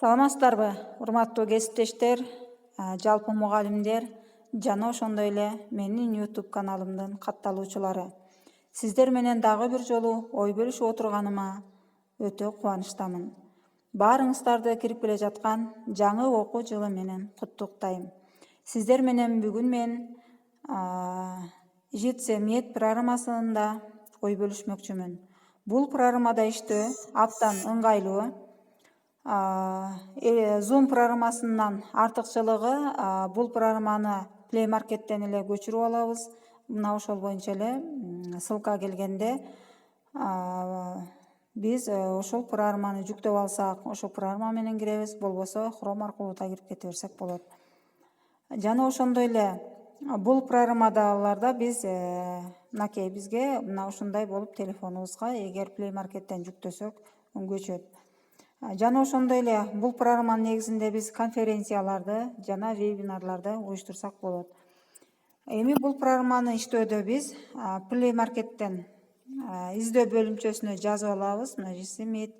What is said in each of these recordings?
Саламатсыздарбы, урматтуу кесиптештер, жалпы мугалимдер жана ошондой эле менин YouTube каналымдын катталуучулары. Сиздер менен дагы бир жолу ой бөлүшүп отурганыма өтө кубанычтамын. Баарыңыздарды кирип келе жаткан жаңы окуу жылы менен куттуктайм. Сиздер менен бүгүн мен жетсемиет программасында ой бөлүшмөкчүмүн. Бул программада иштөө абдан ыңгайлуу. Zoom программасынан артыкчылыгы бул программаны Play Market'тен эле көчүрүп алабыз. Мына ошол боюнча эле ссылка келгенде биз ошол программаны жүктөп алсак, ошол программа менен киребиз, болбосо Chrome аркылуу да кирип кете берсек болот. Жана ошондой эле бул программадагыларда биз мынакей бизге мына ушундай болуп телефонубузга эгер Play Market'тен жүктөсөк көчөт. Жана ошондой эле бул программанын негизинде биз конференцияларды жана вебинарларды уюштурсак болот. Эми бул программаны иштөөдө биз Play Market'тен издөө бөлүмчөсүнө жазып алабыз. Мына жетсемиет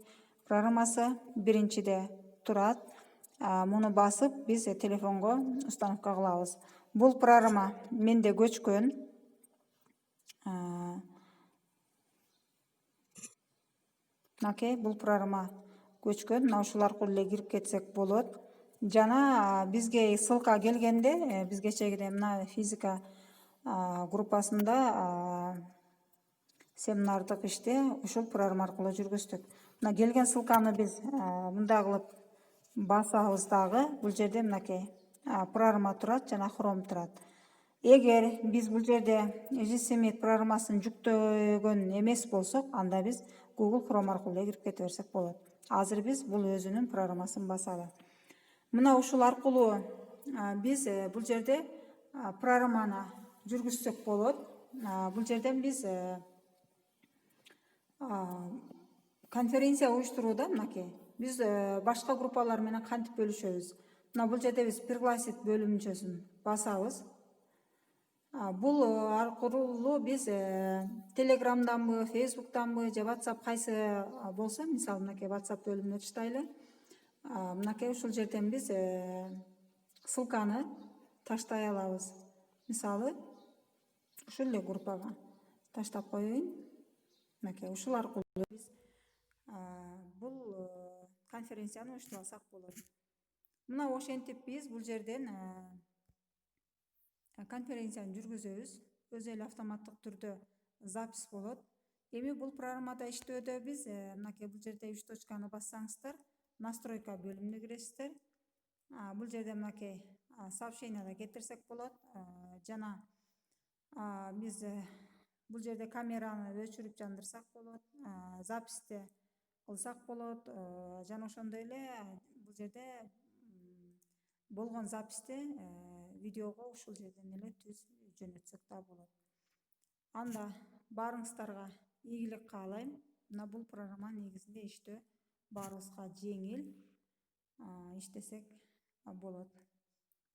программасы биринчиде турат. Муну басып биз телефонго установка кылабыз. Бул программа менде көчкөн. Мынакей бул программа көчкөн. Мына ушул аркылуу эле кирип кетсек болот. Жана бизге ссылка келгенде биз кечээкидей мына физика группасында семинардык иште ушул программа аркылуу жүргүздүк. Мына келген ссылканы биз мындай кылып басабыз дагы. Бул жерде мынакей программа турат жана Chrome турат. Эгер биз бул жерде жетсемиет программасын жүктөгөн эмес болсок, анда биз Google Chrome аркылуу эле кирип кете берсек болот. Азыр биз бул өзүнүн программасын басалы. Мына ушул аркылуу биз бул жерде программаны жүргүзсөк болот. Бул жерден биз конференция уюштурууда мынакей. Биз башка группалар менен кантип бөлүшөбүз? Мына бул жерде биз пригласить бөлүмчөсүн басабыз. Бул аркылуу биз Telegramданбы, Facebook'танбы же WhatsApp кайсы болсо, мисалы мынакей WhatsApp бөлүмүнө таштайлы. Мынакей ушул жерден биз ссылканы таштай алабыз. Мисалы ушул эле группага таштап коеюн. Мынакей ушул аркылуу биз бул конференцияны уюштурсак болот. Мына ошентип биз бул жерден конференцияны жүргүзөбүз. Өзү эле автоматтык түрдө запись болот. Эми бул программада иштөөдө биз мынакей бул жерде 3 точканы бассаңыздар, настройка бөлүмүнө киресиздер. Бул жерде мынакей сообщенияда кетирсек болот. Жана биз бул жерде камераны өчүрүп жандырсак болот, записти кылсак болот. Жана ошондой эле бул жерде болгон записти видеого ушул жерден эле түз жөнөтсөк да болот. Анда баарыңыздарга ийгилик каалайм. Мына бул программа негизинде иштөө баарыбызга жеңил иштесек болот.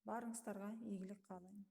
Баарыңыздарга ийгилик каалайм.